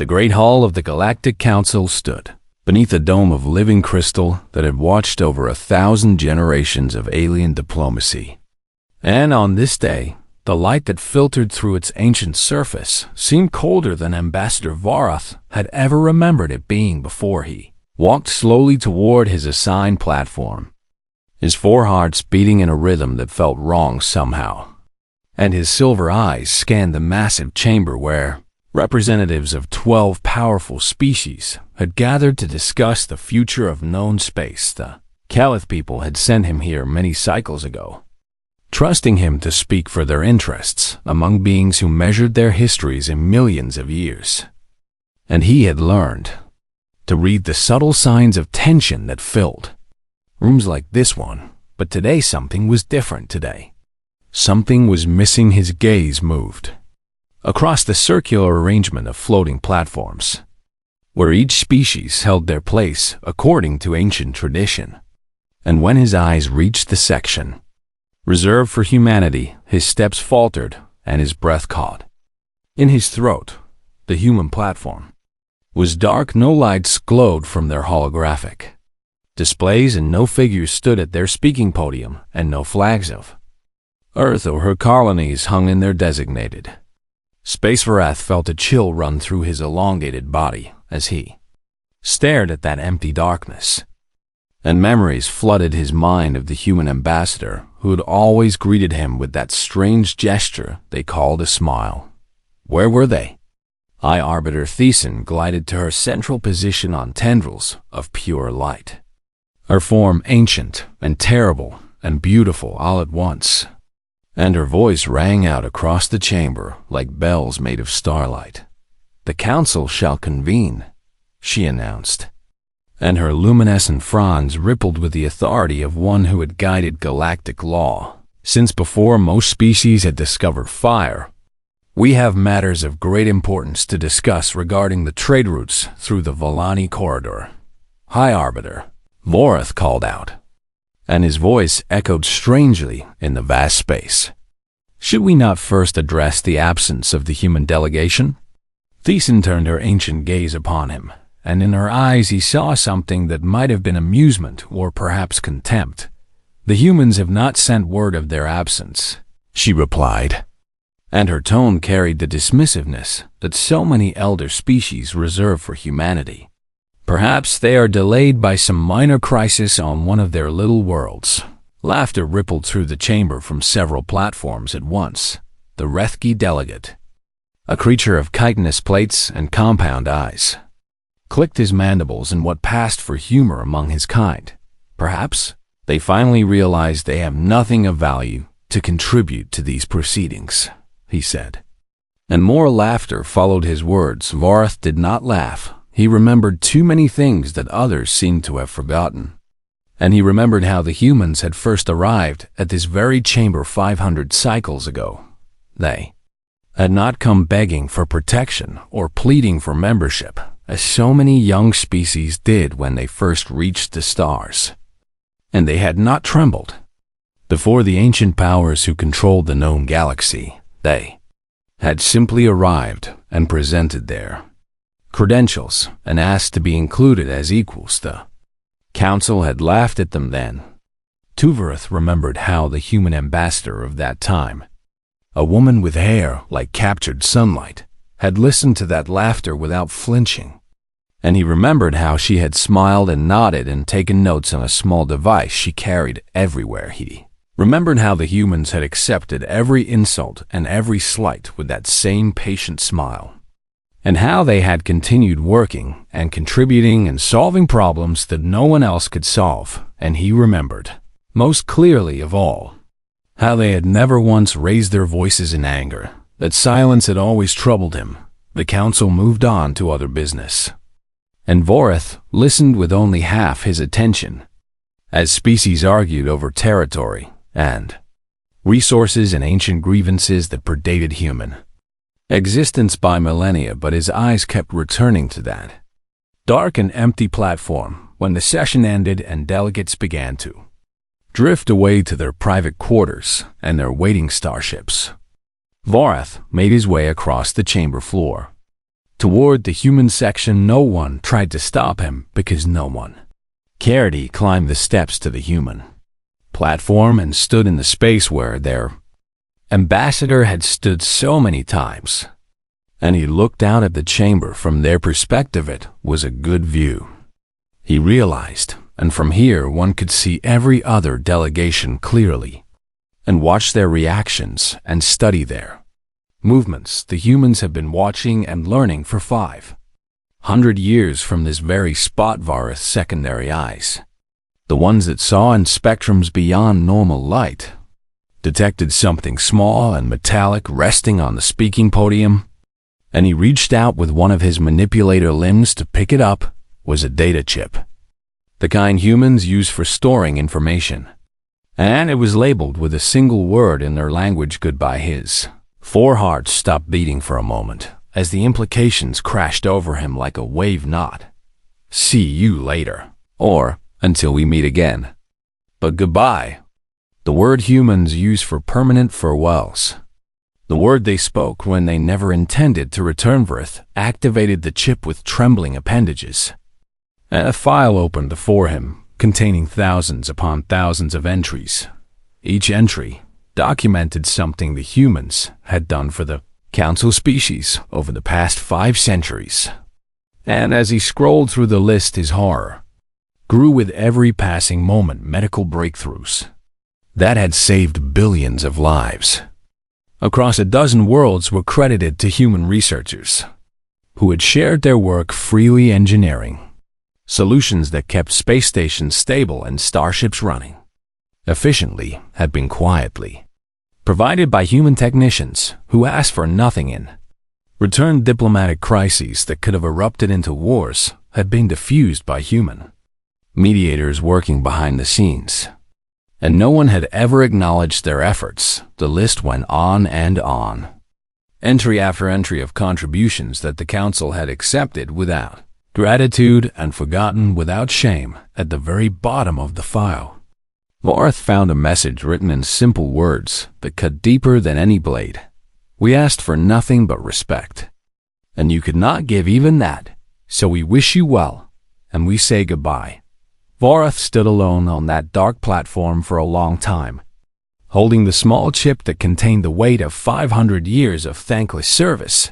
The great hall of the Galactic Council stood beneath a dome of living crystal that had watched over 1,000 generations of alien diplomacy. And on this day, the light that filtered through its ancient surface seemed colder than Ambassador Varath had ever remembered it being before he walked slowly toward his assigned platform, his four hearts beating in a rhythm that felt wrong somehow, and his silver eyes scanned the massive chamber where representatives of 12 powerful species had gathered to discuss the future of known space. The Caliph people had sent him here many cycles ago, trusting him to speak for their interests among beings who measured their histories in millions of years. And he had learned to read the subtle signs of tension that filled rooms like this one. But today something was different today. Something was missing. His gaze moved across the circular arrangement of floating platforms, where each species held their place according to ancient tradition. And when his eyes reached the section reserved for humanity, his steps faltered and his breath caught in his throat. The human platform was dark. No lights glowed from their holographic displays, and no figures stood at their speaking podium, and no flags of Earth or her colonies hung in their designated space. Varath felt a chill run through his elongated body as he stared at that empty darkness, and memories flooded his mind of the human ambassador who had always greeted him with that strange gesture they called a smile. Where were they? High Arbiter Thesan glided to her central position on tendrils of pure light, her form ancient and terrible and beautiful all at once, and her voice rang out across the chamber like bells made of starlight. "The council shall convene," she announced, and her luminescent fronds rippled with the authority of one who had guided galactic law since before most species had discovered fire. "We have matters of great importance to discuss regarding the trade routes through the Volani corridor." "High Arbiter," Varath called out, and his voice echoed strangely in the vast space. "Should we not first address the absence of the human delegation?" Thesan turned her ancient gaze upon him, and in her eyes he saw something that might have been amusement or perhaps contempt. "The humans have not sent word of their absence," she replied, and her tone carried the dismissiveness that so many elder species reserve for humanity. "Perhaps they are delayed by some minor crisis on one of their little worlds." Laughter rippled through the chamber from several platforms at once. The Rethki delegate, a creature of chitinous plates and compound eyes, clicked his mandibles in what passed for humor among his kind. "Perhaps they finally realize they have nothing of value to contribute to these proceedings," he said. And more laughter followed his words. Varath did not laugh. He remembered too many things that others seemed to have forgotten. And he remembered how the humans had first arrived at this very chamber 500 cycles ago. They had not come begging for protection or pleading for membership, as so many young species did when they first reached the stars. And they had not trembled before the ancient powers who controlled the known galaxy. They had simply arrived and presented their credentials and asked to be included as equals. The council had laughed at them then. Tuvarath remembered how the human ambassador of that time, a woman with hair like captured sunlight, had listened to that laughter without flinching. And he remembered how she had smiled and nodded and taken notes on a small device she carried everywhere. He remembered how the humans had accepted every insult and every slight with that same patient smile, and how they had continued working and contributing and solving problems that no one else could solve. And he remembered, most clearly of all, how they had never once raised their voices in anger, that silence had always troubled him. The council moved on to other business, and Varath listened with only half his attention, as species argued over territory and resources and ancient grievances that predated human existence by millennia. But his eyes kept returning to that dark and empty platform when the session ended and delegates began to drift away to their private quarters and their waiting starships. Varath made his way across the chamber floor Toward the human section, no one tried to stop him because no one cared. He climbed the steps to the human platform and stood in the space where their ambassador had stood so many times. And he looked out at the chamber. From their perspective, it was a good view, he realized, and from here one could see every other delegation clearly and watch their reactions and study their movements. The humans have been watching and learning for 500 years from this very spot. Varith's secondary eyes, the ones that saw in spectrums beyond normal light, detected something small and metallic resting on the speaking podium, and he reached out with one of his manipulator limbs to pick it up. Was a data chip, the kind humans use for storing information, and it was labeled with a single word in their language: goodbye. His 4 hearts stopped beating for a moment as the implications crashed over him like a wave. Not see you later, or until we meet again, but goodbye. The word humans use for permanent farewells, the word they spoke when they never intended to return. Varith activated the chip with trembling appendages, and a file opened before him containing thousands upon thousands of entries. Each entry documented something the humans had done for the council species over the past 5 centuries. And as he scrolled through the list, his horror grew with every passing moment. Medical breakthroughs that had saved billions of lives across a dozen worlds were credited to human researchers who had shared their work freely, engineering solutions that kept space stations stable and starships running efficiently. Had been quietly provided by human technicians who asked for nothing in return. Diplomatic crises that could have erupted into wars had been diffused by human mediators working behind the scenes, and no one had ever acknowledged their efforts. The list went on and on, entry after entry of contributions that the council had accepted without gratitude and forgotten without shame. At the very bottom of the file, Varith found a message written in simple words that cut deeper than any blade. We asked for nothing but respect, and you could not give even that, so we wish you well, and we say goodbye. Varith stood alone on that dark platform for a long time, holding the small chip that contained the weight of 500 years of thankless service.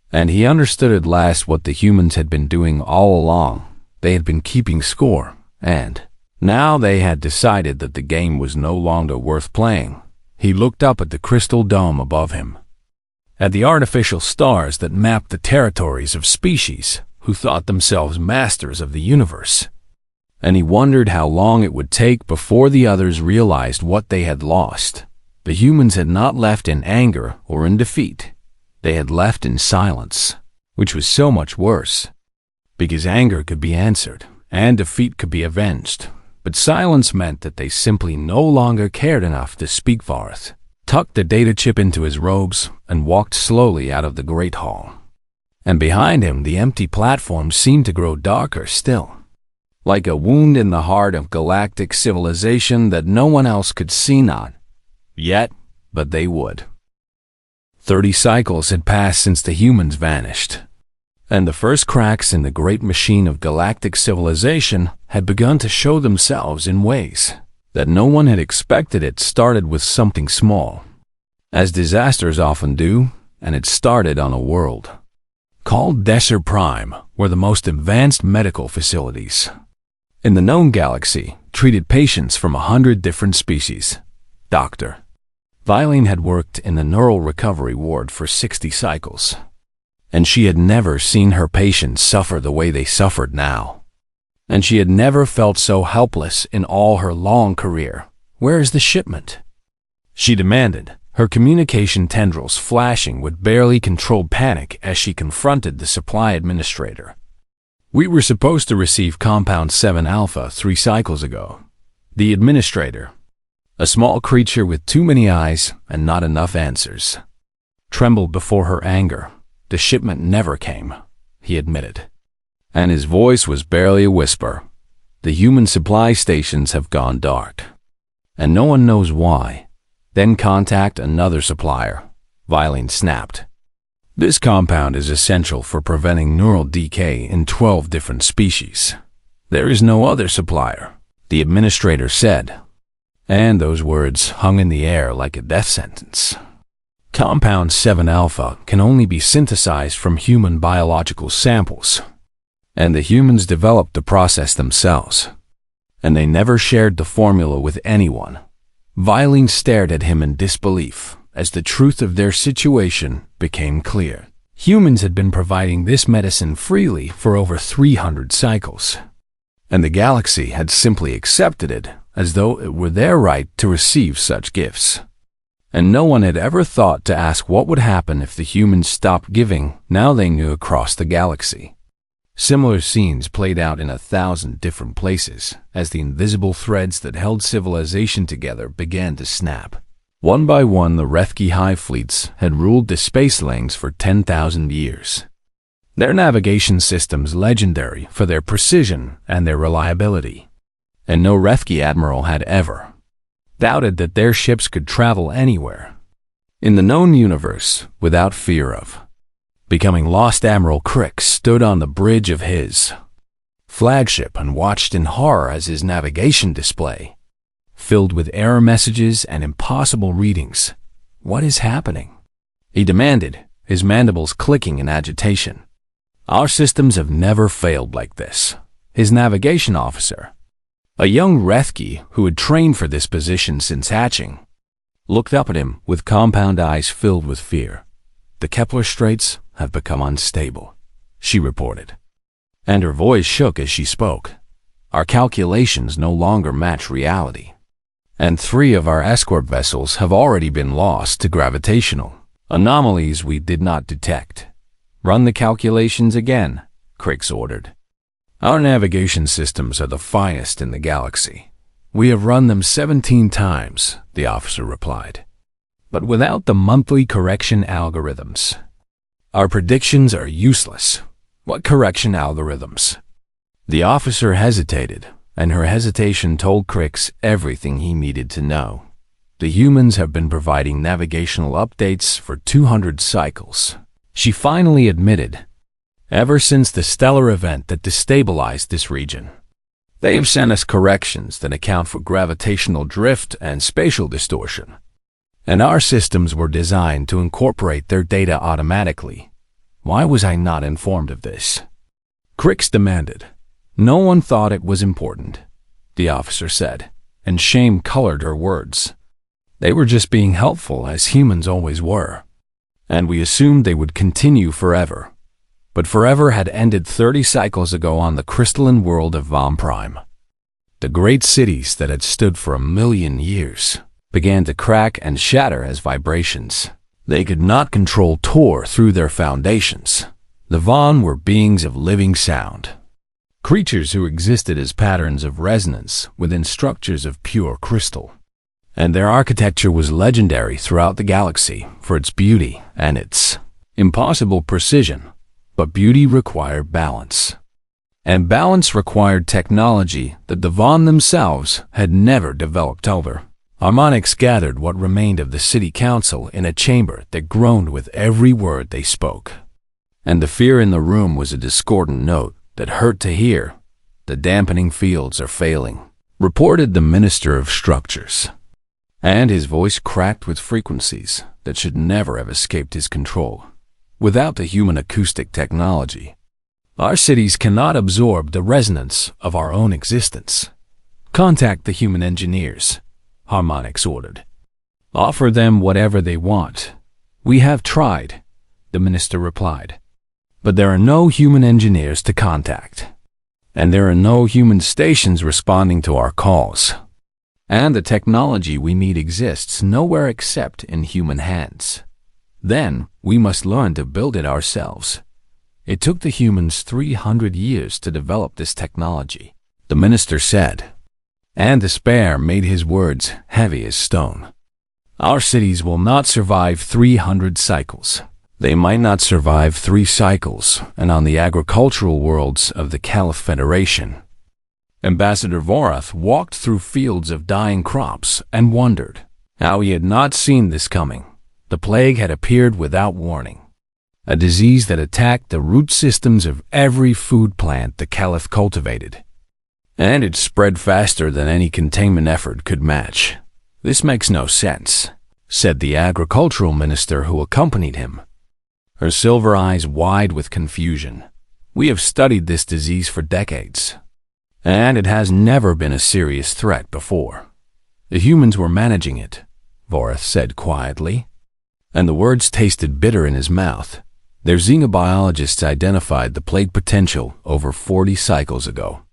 And he understood at last what the humans had been doing all along. They had been keeping score, and now they had decided that the game was no longer worth playing. He looked up at the crystal dome above him, at the artificial stars that mapped the territories of species who thought themselves masters of the universe, and he wondered how long it would take before the others realized what they had lost. The humans had not left in anger or in defeat. They had left in silence, which was so much worse, because anger could be answered and defeat could be avenged. But silence meant that they simply no longer cared enough to speak. Varith tucked the data chip into his robes and walked slowly out of the great hall. And behind him, the empty platform seemed to grow darker still, like a wound in the heart of galactic civilization that no one else could see, not yet, but they would. 30 cycles had passed since the humans vanished, and the first cracks in the great machine of galactic civilization had begun to show themselves in ways that no one had expected. It started with something small, as disasters often do, and it started on a world called Desert Prime, where the most advanced medical facilities in the known galaxy treated patients from 100 different species. Dr. Violene had worked in the neural recovery ward for 60 cycles, and she had never seen her patients suffer the way they suffered now. And she had never felt so helpless in all her long career. Where is the shipment? She demanded, her communication tendrils flashing with barely controlled panic as she confronted the supply administrator. We were supposed to receive Compound 7 Alpha 3 cycles ago. The administrator, a small creature with too many eyes and not enough answers, trembled before her anger. The shipment never came, he admitted, and his voice was barely a whisper. The human supply stations have gone dark, and no one knows why. Then contact another supplier, Violene snapped. This compound is essential for preventing neural decay in 12 different species. There is no other supplier, the administrator said. And those words hung in the air like a death sentence. Compound 7 alpha can only be synthesized from human biological samples, and the humans developed the process themselves. And they never shared the formula with anyone. Violin stared at him in disbelief as the truth of their situation became clear. Humans had been providing this medicine freely for over 300 cycles, and the galaxy had simply accepted it as though it were their right to receive such gifts. And no one had ever thought to ask what would happen if the humans stopped giving. Now they knew across the galaxy. Similar scenes played out in 1,000 different places as the invisible threads that held civilization together began to snap. One by one, the Rethki hive fleets had ruled the space lanes for 10,000 years. Their navigation systems legendary for their precision and their reliability. And no Rethki admiral had ever doubted that their ships could travel anywhere in the known universe without fear of becoming lost. Admiral Crick stood on the bridge of his flagship and watched in horror as his navigation display filled with error messages and impossible readings. What is happening? He demanded, his mandibles clicking in agitation. Our systems have never failed like this. His navigation officer, a young Rethki who had trained for this position since hatching, looked up at him with compound eyes filled with fear. The Kepler Straits have become unstable, she reported, and her voice shook as she spoke. Our calculations no longer match reality, and 3 of our escort vessels have already been lost to gravitational anomalies we did not detect. Run the calculations again, Crick ordered. Our navigation systems are the finest in the galaxy. We have run them 17 times, the officer replied. But without the monthly correction algorithms, our predictions are useless. What correction algorithms? The officer hesitated, and her hesitation told Crix everything he needed to know. The humans have been providing navigational updates for 200 cycles, she finally admitted, ever since the stellar event that destabilized this region. They have sent us corrections that account for gravitational drift and spatial distortion, and our systems were designed to incorporate their data automatically. Why was I not informed of this? Crix demanded. No one thought it was important, the officer said, and shame colored her words. They were just being helpful, as humans always were, and we assumed they would continue forever. But forever had ended 30 cycles ago on the crystalline world of Vom Prime. The great cities that had stood for 1,000,000 years began to crack and shatter as vibrations they could not control tore through their foundations. The Von were beings of living sound, creatures who existed as patterns of resonance within structures of pure crystal. And their architecture was legendary throughout the galaxy for its beauty and its impossible precision. But beauty required balance, and balance required technology that the Von themselves had never developed over. Harmonics gathered what remained of the city council in a chamber that groaned with every word they spoke. And the fear in the room was a discordant note that hurt to hear. The dampening fields are failing, reported the Minister of Structures, and his voice cracked with frequencies that should never have escaped his control. Without the human acoustic technology, our cities cannot absorb the resonance of our own existence. Contact the human engineers, Harmonics ordered. Offer them whatever they want. We have tried, the minister replied. But there are no human engineers to contact, and there are no human stations responding to our calls. And the technology we need exists nowhere except in human hands. Then we must learn to build it ourselves. It took the humans 300 years to develop this technology, the minister said, and despair made his words heavy as stone. Our cities will not survive 300 cycles. They might not survive 3 cycles, and on the agricultural worlds of the Caliph Federation. Ambassador Vorath walked through fields of dying crops and wondered how he had not seen this coming. The plague had appeared without warning, a disease that attacked the root systems of every food plant the Caliph cultivated. And it spread faster than any containment effort could match. "This makes no sense," said the agricultural minister who accompanied him, her silver eyes wide with confusion. "We have studied this disease for decades, and it has never been a serious threat before. The humans were managing it," Vorath said quietly, and the words tasted bitter in his mouth. "Their xenobiologists identified the plague potential over 40 cycles ago,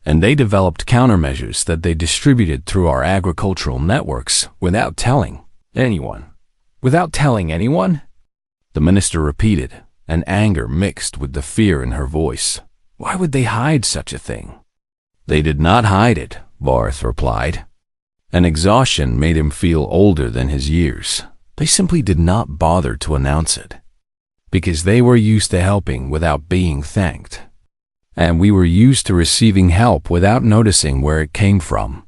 and they developed countermeasures that they distributed through our agricultural networks without telling anyone." "Without telling anyone?" the minister repeated, and anger mixed with the fear in her voice. "Why would they hide such a thing?" "They did not hide it," Vorath replied, and exhaustion made him feel older than his years. "They simply did not bother to announce it, because they were used to helping without being thanked. And we were used to receiving help without noticing where it came from."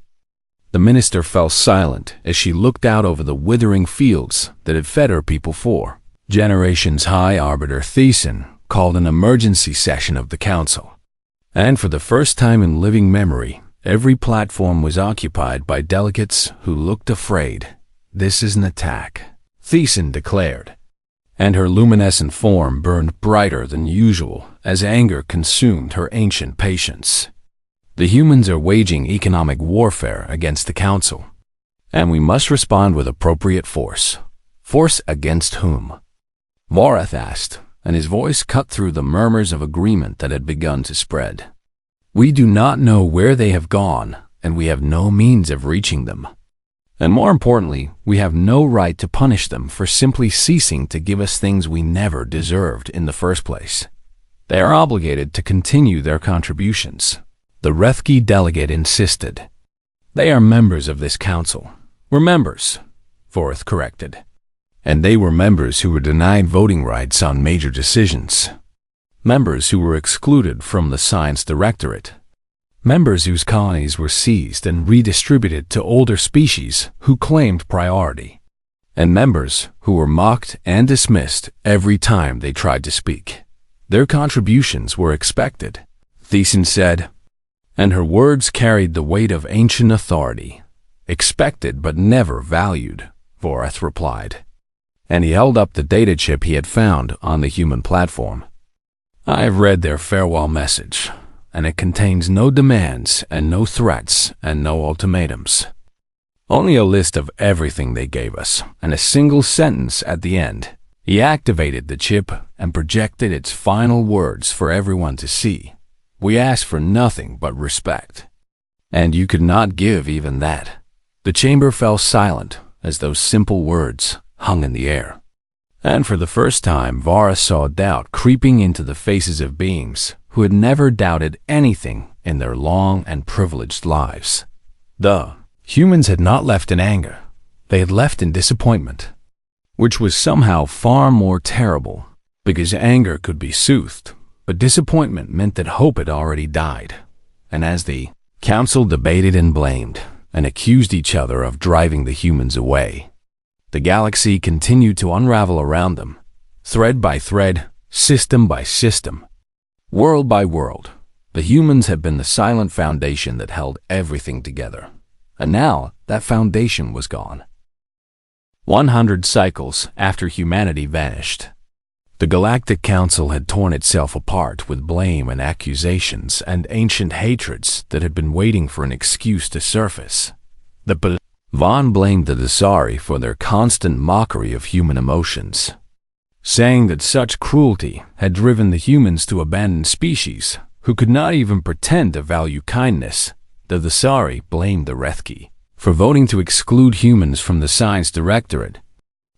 The minister fell silent as she looked out over the withering fields that had fed her people for generations. High Arbiter Thiessen called an emergency session of the council, and for the first time in living memory, every platform was occupied by delegates who looked afraid. "This is an attack," Thiessen declared, and her luminescent form burned brighter than usual as anger consumed her ancient patience. "The humans are waging economic warfare against the council, and we must respond with appropriate force." "Force against whom?" Vorath asked, and his voice cut through the murmurs of agreement that had begun to spread. "We do not know where they have gone, and we have no means of reaching them. And more importantly, we have no right to punish them for simply ceasing to give us things we never deserved in the first place. They are obligated to continue their contributions," the Rethki delegate insisted. "They are members of this council." "We're members," Vorath corrected. "And they were members who were denied voting rights on major decisions. Members who were excluded from the Science Directorate. Members whose colonies were seized and redistributed to older species who claimed priority. And members who were mocked and dismissed every time they tried to speak. Their contributions were expected," Thiessen said, and her words carried the weight of ancient authority. "Expected but never valued," Vorath replied, and he held up the data chip he had found on the human platform. "I have read their farewell message, and it contains no demands and no threats and no ultimatums. Only a list of everything they gave us, and a single sentence at the end." He activated the chip and projected its final words for everyone to see. "We ask for nothing but respect. And you could not give even that." The chamber fell silent as those simple words hung in the air. And for the first time, Vorath saw doubt creeping into the faces of beings who had never doubted anything in their long and privileged lives. The humans had not left in anger. They had left in disappointment, which was somehow far more terrible, because anger could be soothed, but disappointment meant that hope had already died. And as the council debated and blamed and accused each other of driving the humans away, the galaxy continued to unravel around them, thread by thread, system by system, world by world. The humans had been the silent foundation that held everything together, and now that foundation was gone. 100 cycles after humanity vanished, the Galactic Council had torn itself apart with blame and accusations and ancient hatreds that had been waiting for an excuse to surface. Vaughn blamed the Dasari for their constant mockery of human emotions, saying that such cruelty had driven the humans to abandon species who could not even pretend to value kindness. The Dasari blamed the Rethki for voting to exclude humans from the Science Directorate,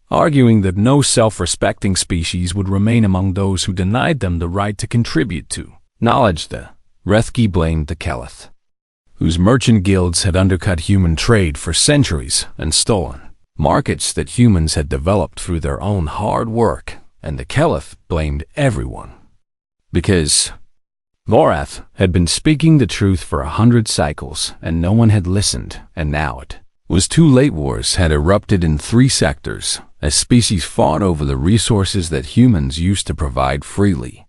arguing that no self-respecting species would remain among those who denied them the right to contribute to knowledge. The Rethki blamed the Caliph, whose merchant guilds had undercut human trade for centuries and stolen markets that humans had developed through their own hard work, and the Caliph blamed everyone, because Vorath had been speaking the truth for 100 cycles, and no one had listened, and now it was two late wars had erupted in 3 sectors as species fought over the resources that humans used to provide freely.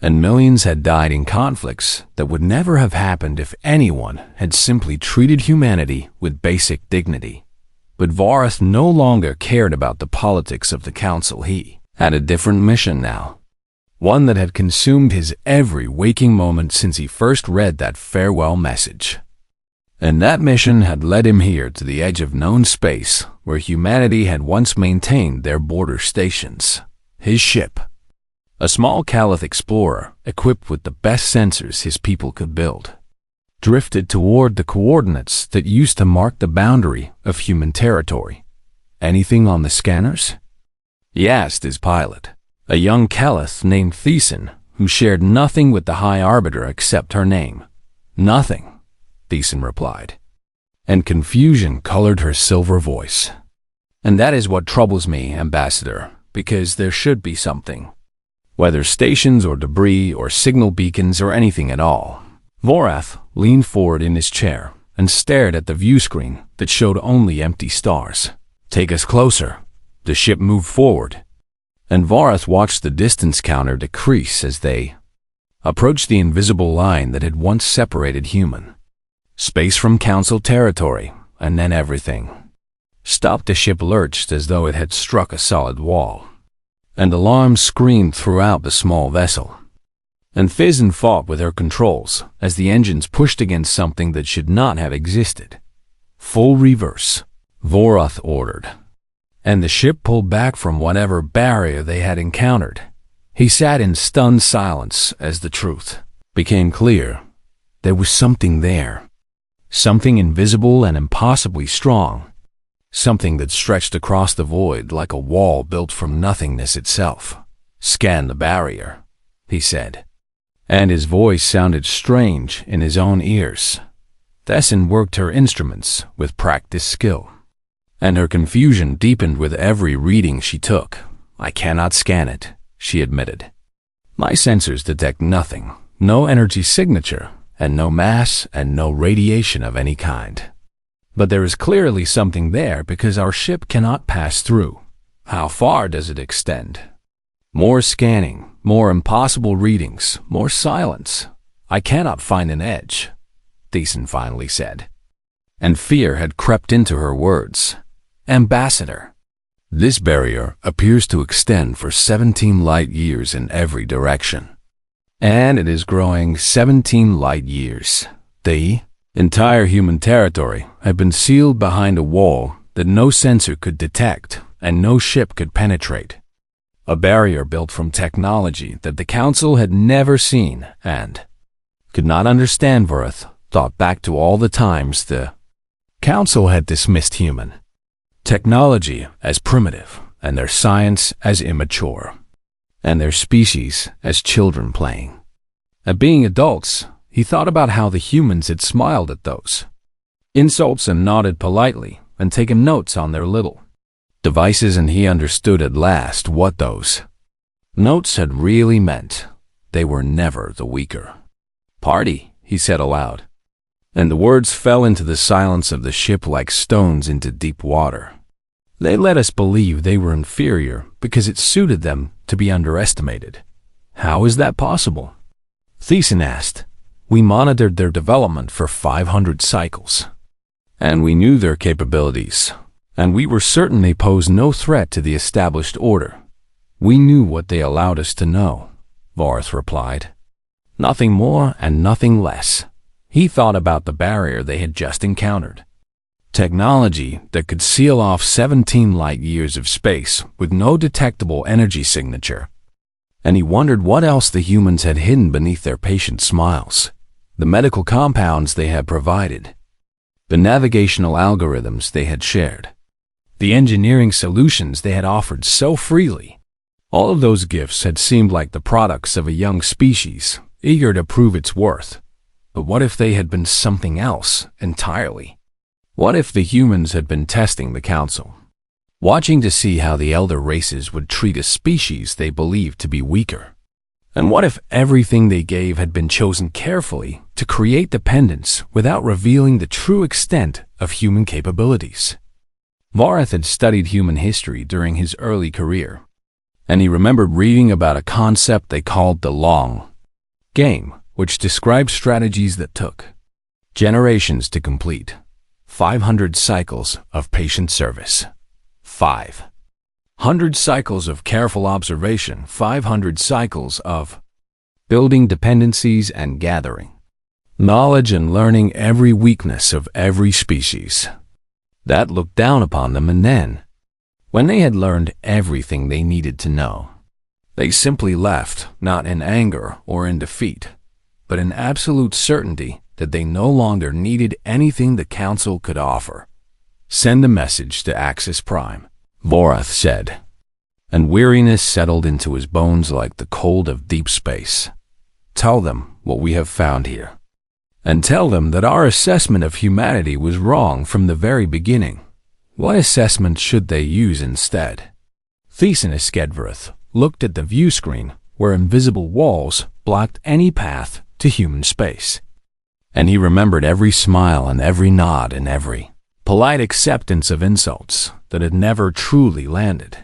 And millions had died in conflicts that would never have happened if anyone had simply treated humanity with basic dignity. But Vorath no longer cared about the politics of the council. He had a different mission now, one that had consumed his every waking moment since he first read that farewell message. And that mission had led him here to the edge of known space where humanity had once maintained their border stations. His ship, a small Calith explorer equipped with the best sensors his people could build, drifted toward the coordinates that used to mark the boundary of human territory. "Anything on the scanners?" he asked his pilot, a young Calith named Thiessen, who shared nothing with the High Arbiter except her name. "Nothing," Thiessen replied, and confusion colored her silver voice. "And that is what troubles me, Ambassador, because there should be something. Whether stations or debris or signal beacons or anything at all." Vorath leaned forward in his chair and stared at the view screen that showed only empty stars. "Take us closer." The ship moved forward, and Vorath watched the distance counter decrease as they approached the invisible line that had once separated human space from Council territory, and then everything stopped. The ship lurched as though it had struck a solid wall, and alarms screamed throughout the small vessel. And Thiessen fought with her controls as the engines pushed against something that should not have existed. "Full reverse," Vorath ordered, and the ship pulled back from whatever barrier they had encountered. He sat in stunned silence as the truth became clear. There was something there. Something invisible and impossibly strong. Something that stretched across the void like a wall built from nothingness itself. "Scan the barrier," he said, and his voice sounded strange in his own ears. Thiessen worked her instruments with practiced skill, and her confusion deepened with every reading she took. "I cannot scan it," she admitted. "My sensors detect nothing, no energy signature, and no mass and no radiation of any kind. But there is clearly something there because our ship cannot pass through." "How far does it extend?" "More scanning, more impossible readings, more silence. I cannot find an edge," Thiessen finally said. And fear had crept into her words. "Ambassador, this barrier appears to extend for 17 light years in every direction. And it is growing 17 light years. The entire human territory had been sealed behind a wall that no sensor could detect and no ship could penetrate. A barrier built from technology that the Council had never seen and could not understand." Vorath thought back to all the times the Council had dismissed human technology as primitive and their science as immature, and their species as children playing. At being adults, he thought about how the humans had smiled at those insults and nodded politely and taken notes on their little devices, and he understood at last what those notes had really meant. They were never the weaker party, he said aloud, and the words fell into the silence of the ship like stones into deep water. They let us believe they were inferior because it suited them to be underestimated. How is that possible? Thiessen asked. We monitored their development for 500 cycles, and we knew their capabilities, and we were certain they posed no threat to the established order. We knew what they allowed us to know, Vorath replied. Nothing more and nothing less. He thought about the barrier they had just encountered. Technology that could seal off 17 light years of space with no detectable energy signature. And he wondered what else the humans had hidden beneath their patient smiles. The medical compounds they had provided, the navigational algorithms they had shared, the engineering solutions they had offered so freely. All of those gifts had seemed like the products of a young species, eager to prove its worth. But what if they had been something else entirely? What if the humans had been testing the Council, watching to see how the elder races would treat a species they believed to be weaker? And what if everything they gave had been chosen carefully to create dependence without revealing the true extent of human capabilities? Vorath had studied human history during his early career, and he remembered reading about a concept they called the long game, which described strategies that took generations to complete, 500 cycles of patient service, 500 cycles of careful observation, 500 cycles of building dependencies and gathering knowledge and learning every weakness of every species that looked down upon them. And then, when they had learned everything they needed to know, they simply left, not in anger or in defeat, but in absolute certainty that they no longer needed anything the Council could offer. "Send a message to Axis Prime," Vorath said, and weariness settled into his bones like the cold of deep space. "Tell them what we have found here, and tell them that our assessment of humanity was wrong from the very beginning." What assessment should they use instead? Thiessen Iskedverith looked at the view screen where invisible walls blocked any path to human space, and he remembered every smile and every nod and every polite acceptance of insults that had never truly landed.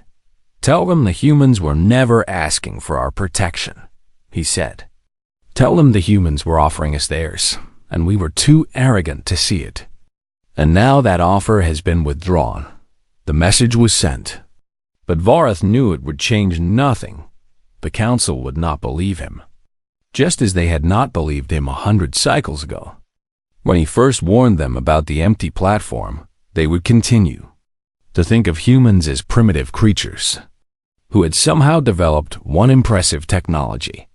"Tell them the humans were never asking for our protection," he said. "Tell them the humans were offering us theirs, and we were too arrogant to see it. And now that offer has been withdrawn." The message was sent, but Vorath knew it would change nothing. The Council would not believe him, just as they had not believed him 100 cycles ago. When he first warned them about the empty platform, they would continue to think of humans as primitive creatures who had somehow developed one impressive technology,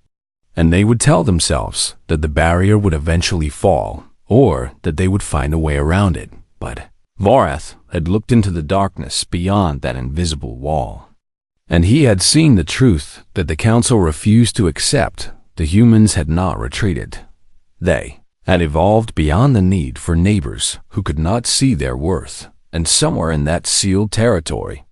and they would tell themselves that the barrier would eventually fall, or that they would find a way around it. But Vorath had looked into the darkness beyond that invisible wall, and he had seen the truth that the Council refused to accept. The humans had not retreated. They had evolved beyond the need for neighbors who could not see their worth, and somewhere in that sealed territory,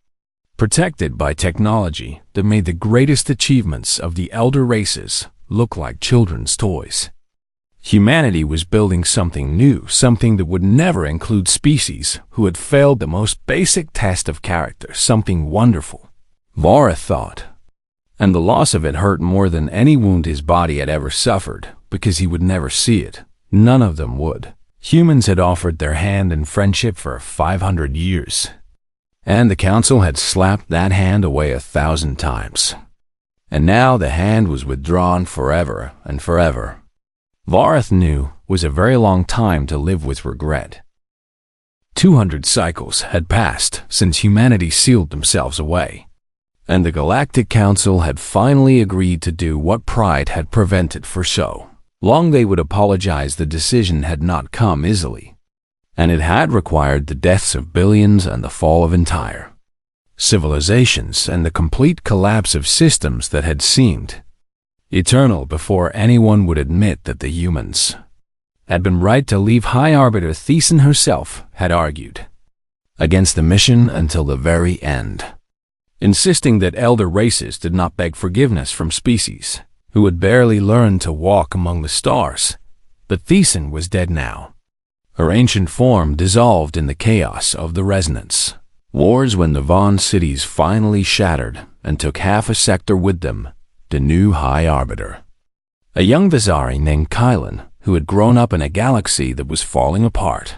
protected by technology that made the greatest achievements of the elder races look like children's toys, humanity was building something new, something that would never include species who had failed the most basic test of character, something wonderful, Vorath thought. And the loss of it hurt more than any wound his body had ever suffered, because he would never see it. None of them would. Humans had offered their hand in friendship for 500 years, and the Council had slapped that hand away 1,000 times. And now the hand was withdrawn forever and forever. Vorath knew was a very long time to live with regret. 200 cycles had passed since humanity sealed themselves away, and the Galactic Council had finally agreed to do what pride had prevented for so long. They would apologize. The decision had not come easily, and it had required the deaths of billions and the fall of entire civilizations and the complete collapse of systems that had seemed eternal before anyone would admit that the humans had been right to leave. High Arbiter Thiessen herself had argued against the mission until the very end, insisting that elder races did not beg forgiveness from species who had barely learned to walk among the stars. But Thiessen was dead now, her ancient form dissolved in the chaos of the resonance wars. When the Vaughn cities finally shattered and took half a sector with them, the new High Arbiter, a young Vizari named Kylan, who had grown up in a galaxy that was falling apart,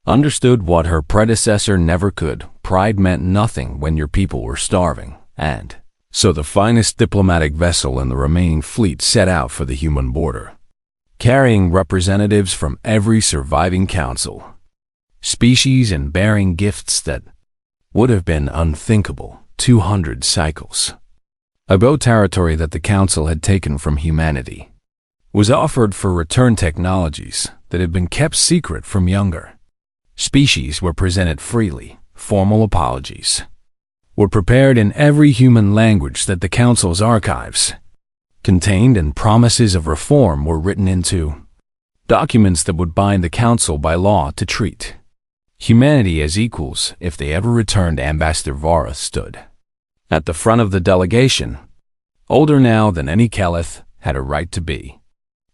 understood what her predecessor never could. Pride meant nothing when your people were starving, and so the finest diplomatic vessel in the remaining fleet set out for the human border, carrying representatives from every surviving council species and bearing gifts that would have been unthinkable 200 cycles. About territory that the Council had taken from humanity was offered for return. Technologies that had been kept secret from younger species were presented freely. Formal apologies were prepared in every human language that the Council's archives contained, and promises of reform were written into documents that would bind the Council by law to treat humanity as equals if they ever returned. Ambassador Vorath stood at the front of the delegation, older now than any Keleth had a right to be,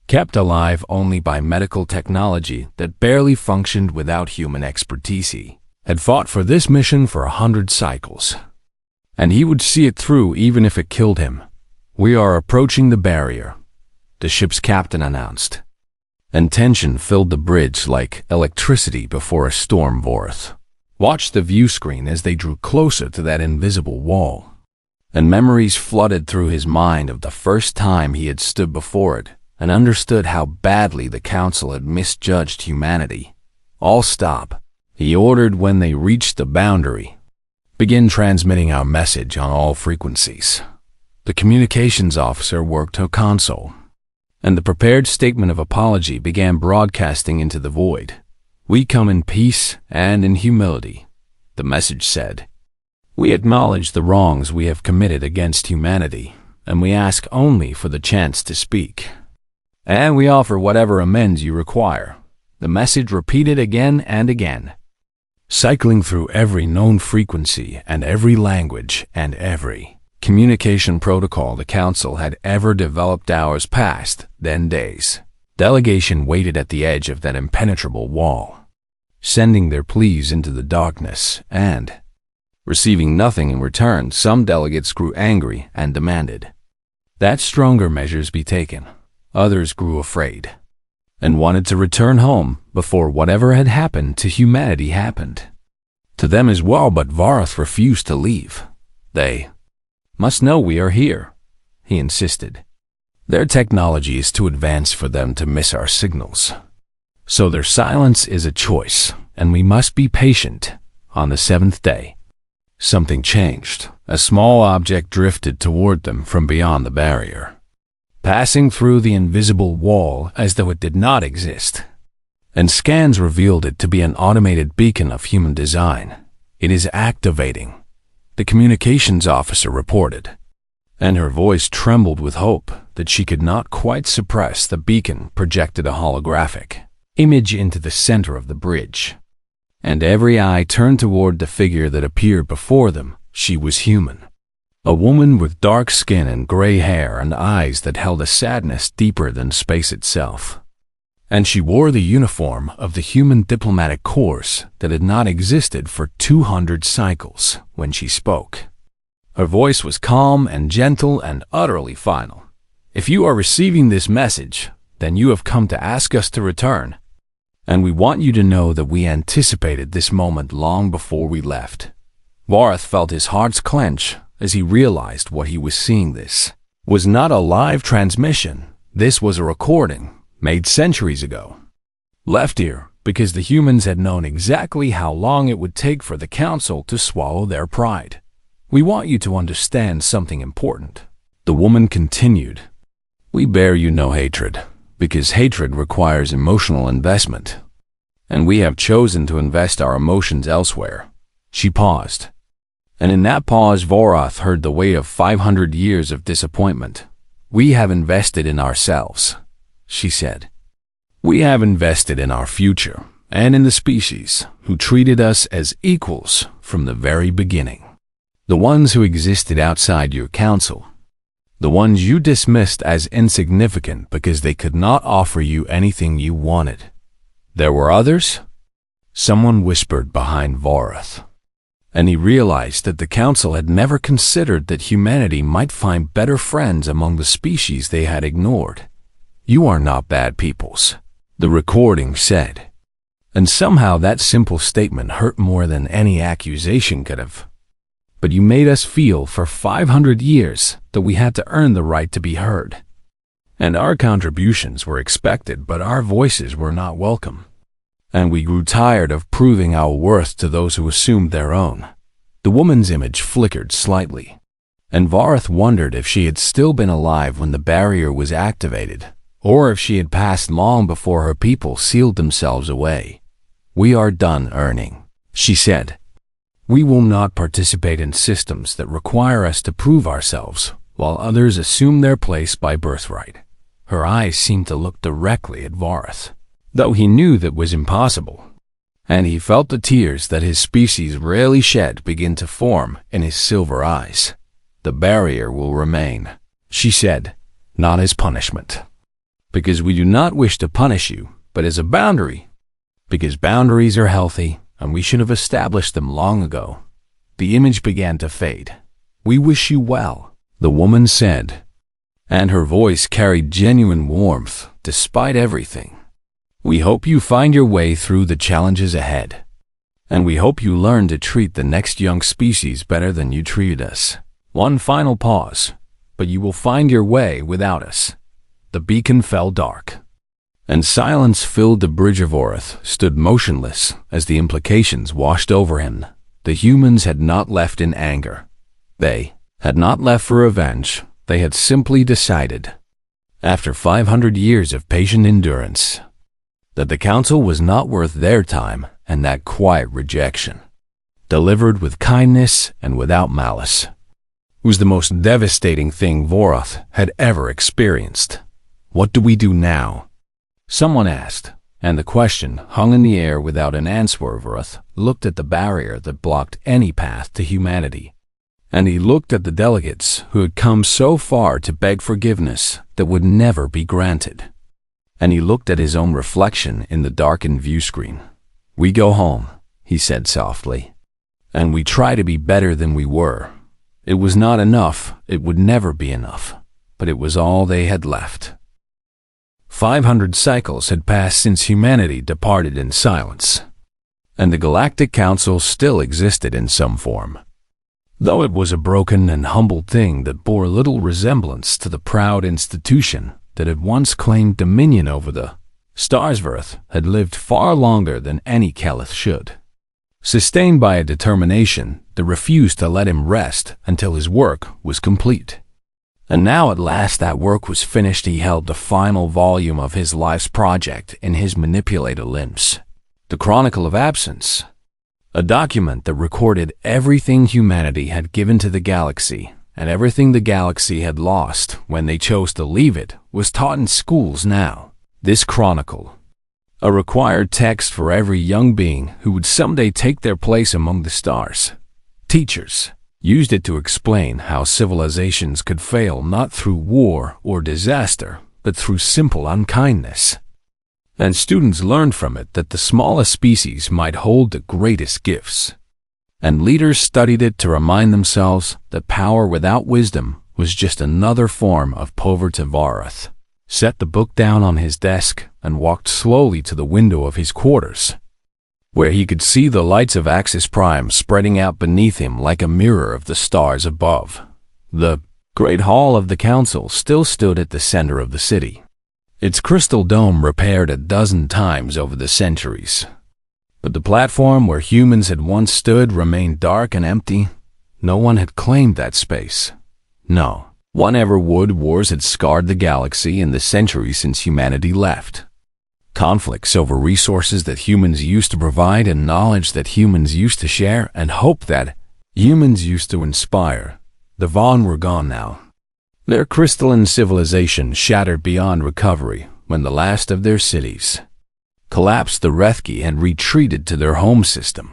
kept alive only by medical technology that barely functioned without human expertise. He had fought for this mission for 100 cycles, and he would see it through even if it killed him. "We are approaching the barrier," the ship's captain announced, and tension filled the bridge like electricity before a storm. Vorth watched the view screen as they drew closer to that invisible wall, and memories flooded through his mind of the first time he had stood before it and understood how badly the Council had misjudged humanity. "All stop," he ordered when they reached the boundary. "Begin transmitting our message on all frequencies." The communications officer worked her console, and the prepared statement of apology began broadcasting into the void. "We come in peace and in humility," the message said. "We acknowledge the wrongs we have committed against humanity, and we ask only for the chance to speak. And we offer whatever amends you require," the message repeated again and again, cycling through every known frequency and every language and every communication protocol the Council had ever developed. Hours passed, then days. Delegation waited at the edge of that impenetrable wall, sending their pleas into the darkness and receiving nothing in return. Some delegates grew angry and demanded that stronger measures be taken. Others grew afraid and wanted to return home before whatever had happened to humanity happened to them as well. But Vorth refused to leave. "They must know we are here," he insisted. "Their technology is too advanced for them to miss our signals. So their silence is a choice, and we must be patient." On the 7th day, something changed. A small object drifted toward them from beyond the barrier, passing through the invisible wall as though it did not exist, and scans revealed it to be an automated beacon of human design. "It is activating," the communications officer reported, and her voice trembled with hope that she could not quite suppress. The beacon projected a holographic image into the center of the bridge, and every eye turned toward the figure that appeared before them. She was human. A woman with dark skin and gray hair and eyes that held a sadness deeper than space itself. And she wore the uniform of the human diplomatic corps that had not existed for 200 cycles. When she spoke, her voice was calm and gentle and utterly final. "If you are receiving this message, then you have come to ask us to return. And we want you to know that we anticipated this moment long before we left." Vorth felt his heart clench as he realized what he was seeing. This was not a live transmission. This was a recording made centuries ago, left here because the humans had known exactly how long it would take for the Council to swallow their pride. "We want you to understand something important," the woman continued. "We bear you no hatred, because hatred requires emotional investment, and we have chosen to invest our emotions elsewhere." She paused, and in that pause Vorth heard the weight of 500 years of disappointment. "We have invested in ourselves," she said. "We have invested in our future and in the species who treated us as equals from the very beginning. The ones who existed outside your council. The ones you dismissed as insignificant because they could not offer you anything you wanted. There were others," someone whispered behind Vorth, and he realized that the Council had never considered that humanity might find better friends among the species they had ignored. "You are not bad peoples," the recording said. And somehow that simple statement hurt more than any accusation could have. "But you made us feel for 500 years that we had to earn the right to be heard. And our contributions were expected, but our voices were not welcome. And we grew tired of proving our worth to those who assumed their own." The woman's image flickered slightly, and Vorth wondered if she had still been alive when the barrier was activated, or if she had passed long before her people sealed themselves away. "We are done earning," she said. "We will not participate in systems that require us to prove ourselves while others assume their place by birthright." Her eyes seemed to look directly at Vorth, though he knew that was impossible, and he felt the tears that his species rarely shed begin to form in his silver eyes. "The barrier will remain," she said, "not as punishment. Because we do not wish to punish you, but as a boundary. Because boundaries are healthy, and we should have established them long ago." The image began to fade. "We wish you well," the woman said, and her voice carried genuine warmth despite everything. "We hope you find your way through the challenges ahead, and we hope you learn to treat the next young species better than you treated us." One final pause, "but you will find your way without us." The beacon fell dark, and silence filled the bridge of Orith, stood motionless as the implications washed over him. The humans had not left in anger. They had not left for revenge. They had simply decided, after 500 years of patient endurance, that the council was not worth their time, and that quiet rejection, delivered with kindness and without malice, was the most devastating thing Voroth had ever experienced. "What do we do now?" someone asked, and the question hung in the air without an answer. Voroth looked at the barrier that blocked any path to humanity, and he looked at the delegates who had come so far to beg forgiveness that would never be granted. And he looked at his own reflection in the darkened view screen. "We go home," he said softly, "and we try to be better than we were." It was not enough, it would never be enough, but it was all they had left. 500 cycles had passed since humanity departed in silence, and the Galactic Council still existed in some form, though it was a broken and humbled thing that bore little resemblance to the proud institution that had once claimed dominion over the Starsworth. Had lived far longer than any Keleth should, sustained by a determination that refused to let him rest until his work was complete. And now at last that work was finished. He held the final volume of his life's project in his manipulator limbs, the Chronicle of Absence, a document that recorded everything humanity had given to the galaxy, and everything the galaxy had lost when they chose to leave it, was taught in schools now. This chronicle, a required text for every young being who would someday take their place among the stars. Teachers used it to explain how civilizations could fail not through war or disaster, but through simple unkindness. And students learned from it that the smallest species might hold the greatest gifts. And leaders studied it to remind themselves that power without wisdom was just another form of poverty. Voroth set the book down on his desk and walked slowly to the window of his quarters, where he could see the lights of Axis Prime spreading out beneath him like a mirror of the stars above. The great hall of the council still stood at the center of the city, its crystal dome repaired a dozen times over the centuries. But the platform where humans had once stood remained dark and empty. No one had claimed that space. No one ever would. Wars had scarred the galaxy in the centuries since humanity left. Conflicts over resources that humans used to provide, and knowledge that humans used to share, and hope that humans used to inspire. The Vaughn were gone now. Their crystalline civilization shattered beyond recovery when the last of their cities collapsed. The Rethki had retreated to their home system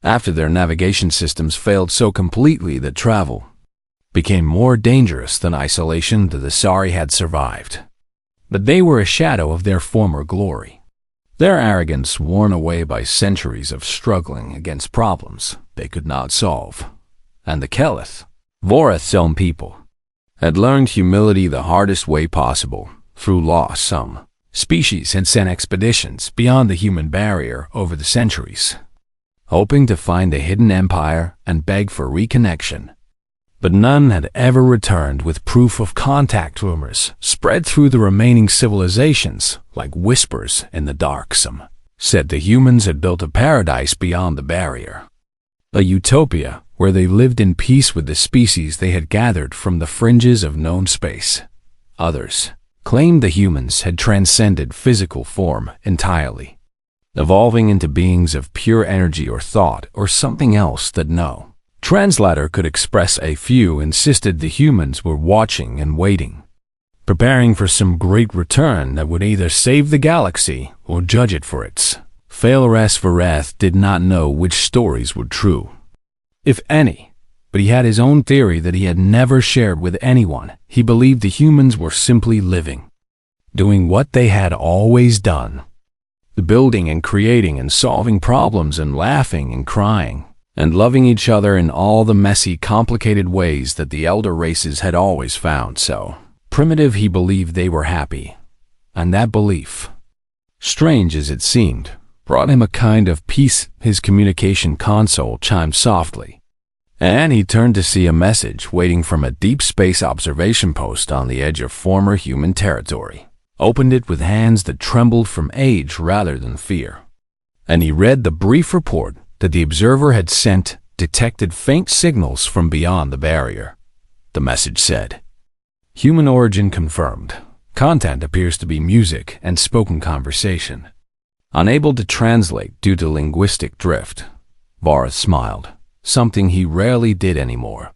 after their navigation systems failed so completely that travel became more dangerous than isolation. The Sari had survived, but they were a shadow of their former glory, their arrogance worn away by centuries of struggling against problems they could not solve. And the Keleth, Voroth's own people, had learned humility the hardest way possible, through loss. Some species had sent expeditions beyond the human barrier over the centuries, hoping to find a hidden empire and beg for reconnection. But none had ever returned with proof of contact. Rumors spread through the remaining civilizations like whispers in the dark. Some said the humans had built a paradise beyond the barrier, a utopia where they lived in peace with the species they had gathered from the fringes of known space. Others claimed the humans had transcended physical form entirely, evolving into beings of pure energy or thought or something else that no translator could express. A few insisted the humans were watching and waiting, preparing for some great return that would either save the galaxy or judge it for its failures. Vareth did not know which stories were true, if any. but he had his own theory that he had never shared with anyone. He believed the humans were simply living, doing what they had always done. Building and creating and solving problems and laughing and crying and loving each other in all the messy, complicated ways that the elder races had always found so primitive. He believed they were happy, and that belief, strange as it seemed, brought him a kind of peace. His communication console chimed softly, and he turned to see a message waiting from a deep space observation post on the edge of former human territory. Opened it with hands that trembled from age rather than fear, and he read the brief report that the observer had sent detected faint signals from beyond the barrier. The message said, "Human origin confirmed. Content appears to be music and spoken conversation. Unable to translate due to linguistic drift." Vareth smiled, something he rarely did anymore,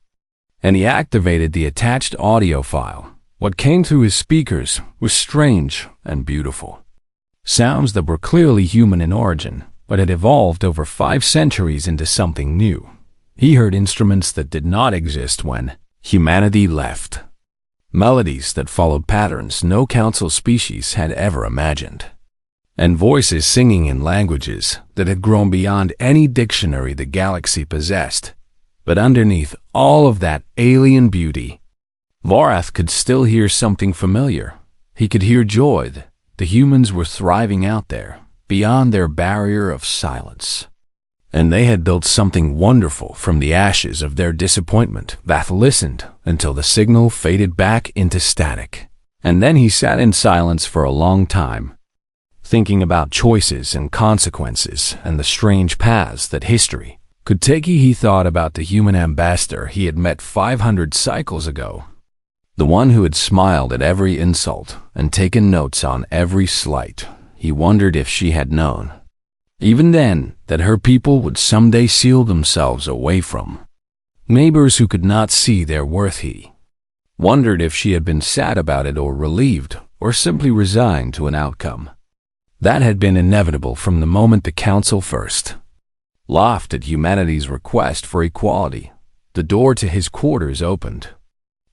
and he activated the attached audio file. What came through his speakers was strange and beautiful. Sounds that were clearly human in origin, but had evolved over 5 centuries into something new. He heard instruments that did not exist when humanity left. Melodies that followed patterns no council species had ever imagined. And voices singing in languages that had grown beyond any dictionary the galaxy possessed. But underneath all of that alien beauty, Vareth could still hear something familiar. He could hear joy. The humans were thriving out there, beyond their barrier of silence. And they had built something wonderful from the ashes of their disappointment. Vath listened until the signal faded back into static. And then he sat in silence for a long time, thinking about choices and consequences and the strange paths that history could take. He thought about the human ambassador he had met 500 cycles ago. The one who had smiled at every insult and taken notes on every slight. He wondered if she had known, even then, that her people would someday seal themselves away from neighbors who could not see their worth. He wondered if she had been sad about it or relieved or simply resigned to an outcome that had been inevitable from the moment the council first laughed at humanity's request for equality. The door to his quarters opened,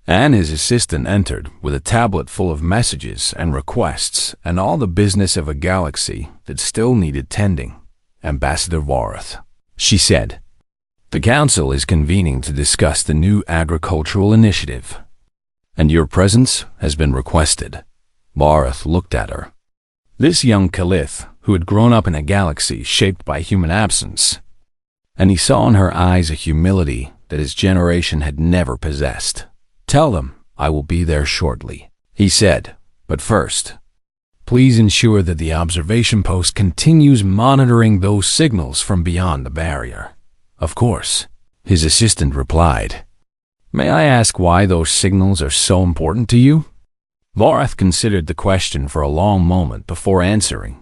and his assistant entered with a tablet full of messages and requests and all the business of a galaxy that still needed tending. "Ambassador Vareth," she said, "the council is convening to discuss the new agricultural initiative, and your presence has been requested." Vareth looked at her. This young Caliph, who had grown up in a galaxy shaped by human absence, and he saw in her eyes a humility that his generation had never possessed. "Tell them I will be there shortly," he said. "But first, please ensure that the observation post continues monitoring those signals from beyond the barrier." "Of course," his assistant replied. "May I ask why those signals are so important to you?" Vareth considered the question for a long moment before answering.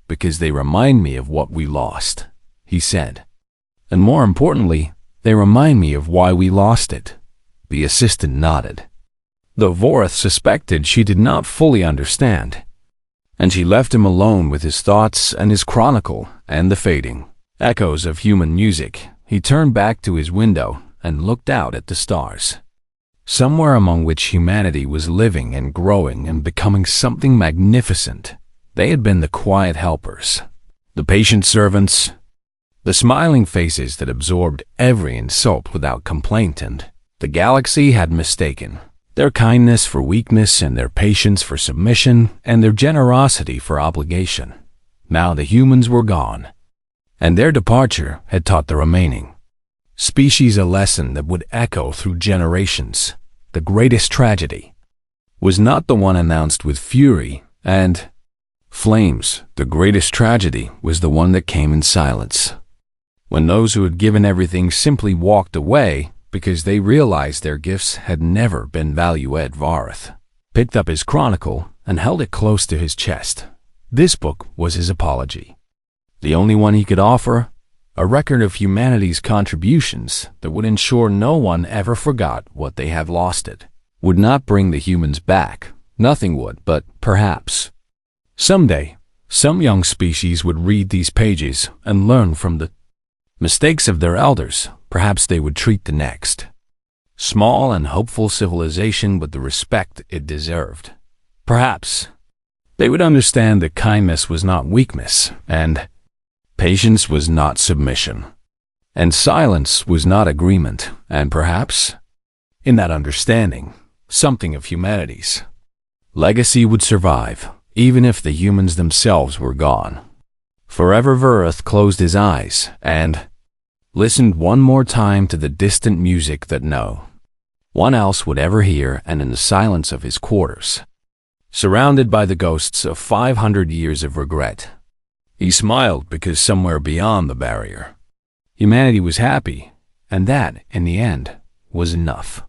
"Because they remind me of what we lost," he said. "And more importantly, they remind me of why we lost it." The assistant nodded, though Vareth suspected she did not fully understand, and she left him alone with his thoughts and his chronicle and the fading echoes of human music. He turned back to his window and looked out at the stars, somewhere among which humanity was living and growing and becoming something magnificent. They had been the quiet helpers, the patient servants, the smiling faces that absorbed every insult without complaint, and the galaxy had mistaken their kindness for weakness and their patience for submission and their generosity for obligation. Now the humans were gone, and their departure had taught the remaining species a lesson that would echo through generations. The greatest tragedy was not the one announced with fury and flames. The greatest tragedy was the one that came in silence, when those who had given everything simply walked away because they realized their gifts had never been value-add. Vareth picked up his chronicle and held it close to his chest. This book was his apology, the only one he could offer, a record of humanity's contributions that would ensure no one ever forgot what they had lost. It would not bring the humans back, nothing would, but perhaps someday some young species would read these pages and learn from the mistakes of their elders. Perhaps they would treat the next small and hopeful civilization with the respect it deserved. Perhaps they would understand that kindness was not weakness, and patience was not submission, and silence was not agreement, and perhaps, in that understanding, something of humanity's legacy would survive, even if the humans themselves were gone. Forever Verith closed his eyes and listened one more time to the distant music that no one else would ever hear, and in the silence of his quarters, surrounded by the ghosts of 500 years of regret, he smiled because somewhere beyond the barrier, humanity was happy, and that, in the end, was enough.